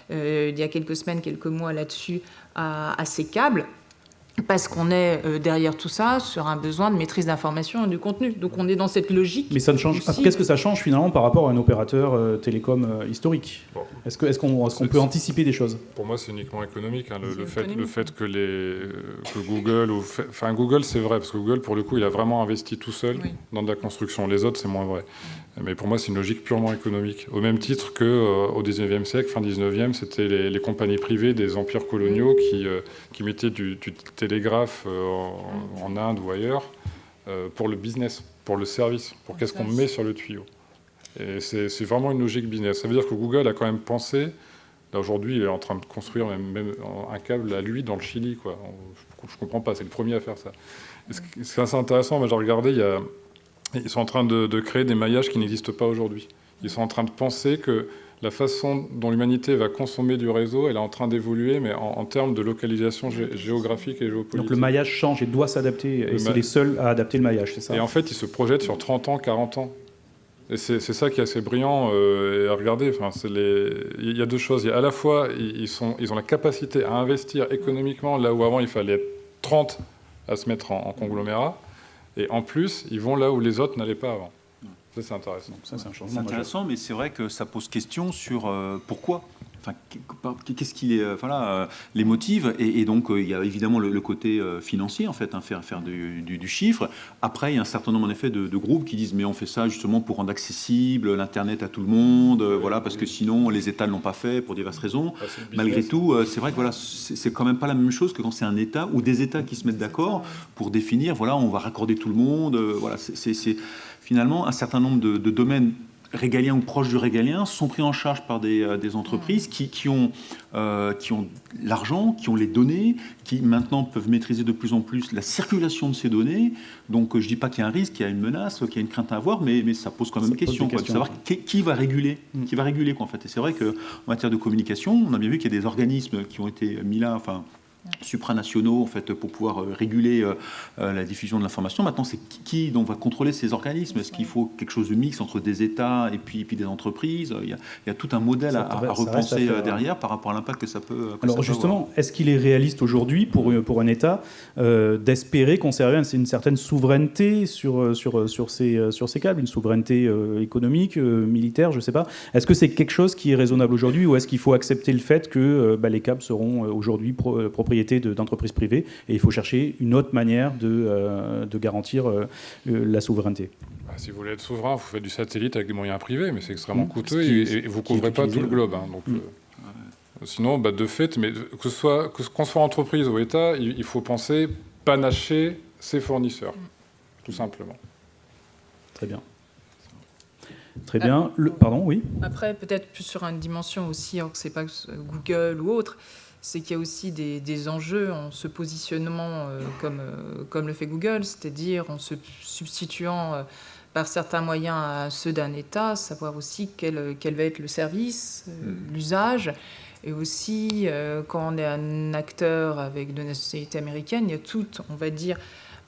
il y a quelques semaines, quelques mois là-dessus, à ces câbles. Parce qu'on est derrière tout ça sur un besoin de maîtrise d'information et du contenu. Donc on est dans cette logique. Mais ça ne change. Qu'est-ce que ça change finalement par rapport à un opérateur télécom historique ? Est-ce qu'on peut anticiper des choses ? Pour moi, c'est uniquement économique. Le fait que Google, Google, c'est vrai, parce que Google, pour le coup, il a vraiment investi tout seul dans de la construction. Les autres, c'est moins vrai. Mais pour moi, c'est une logique purement économique. Au même titre qu'au XIXe siècle, fin XIXe, c'était les compagnies privées des empires coloniaux qui mettaient du télégraphe en Inde ou ailleurs pour le business, pour le service, pour qu'est-ce qu'on met sur le tuyau. Et c'est vraiment une logique business. Ça veut dire que Google a quand même pensé, là aujourd'hui il est en train de construire même un câble à lui dans le Chili, quoi. Je ne comprends pas, c'est le premier à faire ça. C'est assez intéressant, moi j'ai regardé, ils sont en train de créer des maillages qui n'existent pas aujourd'hui. Ils sont en train de penser que la façon dont l'humanité va consommer du réseau, elle est en train d'évoluer, mais en termes de localisation géographique et géopolitique. Donc le maillage change et doit s'adapter, et c'est les seuls à adapter le maillage, c'est ça ? Et en fait, ils se projettent sur 30 ans, 40 ans. Et c'est ça qui est assez brillant à regarder. Il y a deux choses. Il y a à la fois, ils ont la capacité à investir économiquement, là où avant il fallait être 30 à se mettre en conglomérat, et en plus, ils vont là où les autres n'allaient pas avant. Ça, c'est intéressant. Ça, c'est un C'est changement majeur. intéressant, mais c'est vrai que ça pose question sur pourquoi. Enfin, qu'est-ce qui les motive, et donc il y a évidemment le côté financier, en fait, faire du chiffre. Après, il y a un certain nombre en effet de groupes qui disent mais on fait ça justement pour rendre accessible l'internet à tout le monde, voilà, parce que sinon les États ne l'ont pas fait pour diverses raisons. Malgré tout, c'est vrai que voilà, c'est quand même pas la même chose que quand c'est un État ou des États qui se mettent d'accord pour définir, voilà, on va raccorder tout le monde, voilà, c'est finalement un certain nombre de domaines régaliens ou proches du régalien sont pris en charge par des entreprises qui ont l'argent, qui ont les données, qui maintenant peuvent maîtriser de plus en plus la circulation de ces données. Donc je ne dis pas qu'il y a un risque, qu'il y a une menace, qu'il y a une crainte à avoir, mais ça pose quand même question, de savoir qui va réguler, quoi, en fait. Et c'est vrai qu'en matière de communication, on a bien vu qu'il y a des organismes qui ont été mis là, enfin, supranationaux, en fait, pour pouvoir réguler la diffusion de l'information. Maintenant, c'est qui donc va contrôler ces organismes? Est-ce qu'il faut quelque chose de mix entre des États et puis des entreprises? Il y a tout un modèle à repenser derrière par rapport à l'impact que ça peut Alors justement, est-ce qu'il est réaliste aujourd'hui pour un État d'espérer conserver une certaine souveraineté sur ces câbles, une souveraineté économique, militaire, je ne sais pas. Est-ce que c'est quelque chose qui est raisonnable aujourd'hui, ou est-ce qu'il faut accepter le fait que les câbles seront aujourd'hui propriété d'entreprises privées, et il faut chercher une autre manière de garantir la souveraineté? Si vous voulez être souverain, vous faites du satellite avec des moyens privés, mais c'est extrêmement coûteux et vous ne couvrez pas tout le globe. Hein, donc, sinon, de fait, mais qu'on soit entreprise ou État, il faut penser panacher ses fournisseurs, tout simplement. Très bien. Très bien. Pardon, oui. Après, peut-être plus sur une dimension aussi, alors que c'est pas Google ou autre, c'est qu'il y a aussi des enjeux en se positionnant comme le fait Google, c'est-à-dire en se substituant par certains moyens à ceux d'un État, savoir aussi quel va être le service, l'usage, et aussi quand on est un acteur avec de nationalité américaine, il y a tout, on va dire,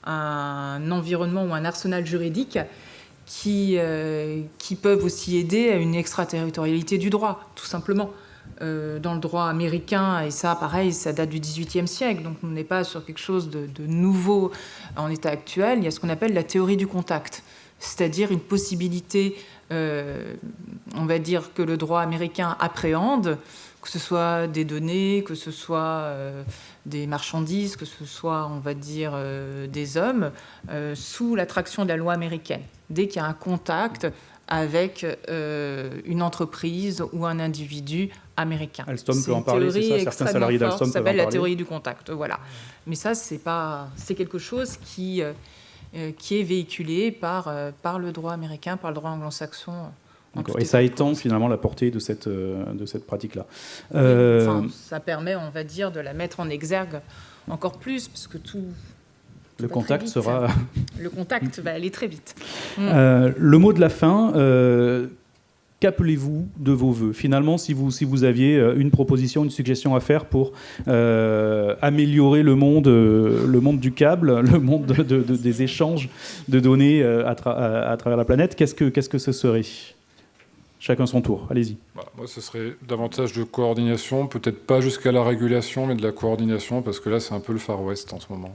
un environnement ou un arsenal juridique qui peuvent aussi aider à une extraterritorialité du droit, tout simplement. Dans le droit américain, et ça, pareil, ça date du XVIIIe siècle, donc on n'est pas sur quelque chose de nouveau en état actuel. Il y a ce qu'on appelle la théorie du contact, c'est-à-dire une possibilité, on va dire, que le droit américain appréhende, que ce soit des données, que ce soit des marchandises, que ce soit, on va dire, des hommes, sous l'attraction de la loi américaine. Dès qu'il y a un contact avec une entreprise ou un individu américain. Alstom peut en parler, c'est ça. Certains salariés d'Alstom peuvent en parler. Ça s'appelle la théorie du contact, voilà. Mais ça, c'est quelque chose qui est véhiculé par le droit américain, par le droit anglo-saxon. Et ça étend finalement la portée de cette pratique-là. Ça permet, on va dire, de la mettre en exergue encore plus, parce que tout... Le contact sera... Le contact va aller très vite. Le mot de la fin, qu'appelez-vous de vos voeux? Finalement, si vous aviez une proposition, une suggestion à faire pour améliorer le monde du câble, le monde des échanges de données à travers la planète, qu'est-ce que ce serait? Chacun son tour, allez-y. Moi, ce serait davantage de coordination, peut-être pas jusqu'à la régulation, mais de la coordination, parce que là, c'est un peu le Far West en ce moment.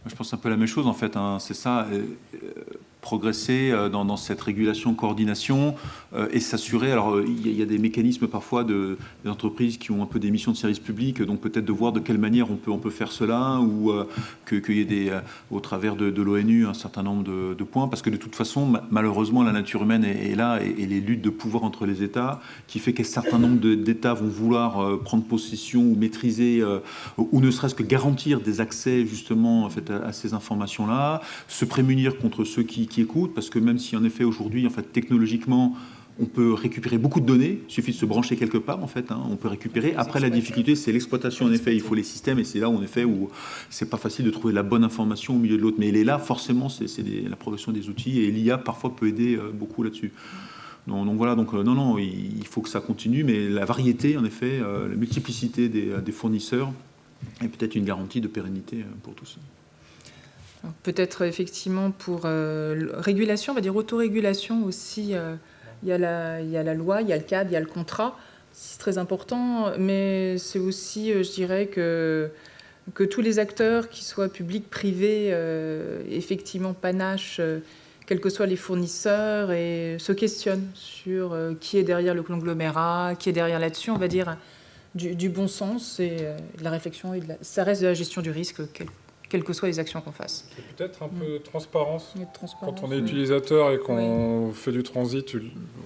Je pense un peu la même chose, en fait, hein. C'est ça, progresser dans cette régulation, coordination, et s'assurer. Alors, il y a des mécanismes parfois des entreprises qui ont un peu des missions de service public, donc peut-être de voir de quelle manière on peut faire cela, ou qu'il y ait au travers de l'ONU un certain nombre de points, parce que de toute façon, malheureusement, la nature humaine est là, et les luttes de pouvoir entre les États, qui fait qu'un certain nombre d'États vont vouloir prendre possession ou maîtriser, ou ne serait-ce que garantir des accès justement en fait, à ces informations-là, se prémunir contre ceux qui écoutent, parce que même si en effet aujourd'hui, en fait, technologiquement, on peut récupérer beaucoup de données, il suffit de se brancher quelque part, en fait, hein, on peut récupérer. Après, la difficulté, c'est l'exploitation, en effet, il faut les systèmes, et c'est là, en effet, où c'est pas facile de trouver la bonne information au milieu de l'autre, mais elle est là, forcément, c'est la progression des outils, et l'IA, parfois, peut aider beaucoup là-dessus. Donc voilà, non, il faut que ça continue, mais la variété, en effet, la multiplicité des fournisseurs, est peut-être une garantie de pérennité pour tous. Peut-être effectivement pour régulation, on va dire autorégulation aussi, il y a la loi, il y a le cadre, il y a le contrat, c'est très important, mais c'est aussi, je dirais que que tous les acteurs, qu'ils soient publics, privés, effectivement panache, quels que soient les fournisseurs, et se questionnent sur qui est derrière le conglomérat, qui est derrière là-dessus, on va dire, du bon sens et de la réflexion. Ça reste de la gestion du risque, quelles que soient les actions qu'on fasse. Et peut-être un peu de transparence. Transparence. Quand on est utilisateur et qu'on fait du transit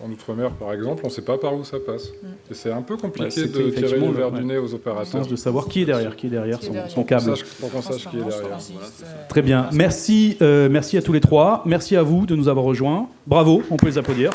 en Outre-mer, par exemple, on ne sait pas par où ça passe. Et c'est un peu compliqué de tirer le verre du nez aux opérateurs. De savoir qui est derrière son câble. Pour qu'on sache qui est derrière. Très bien. Merci à tous les trois. Merci à vous de nous avoir rejoints. Bravo, on peut les applaudir.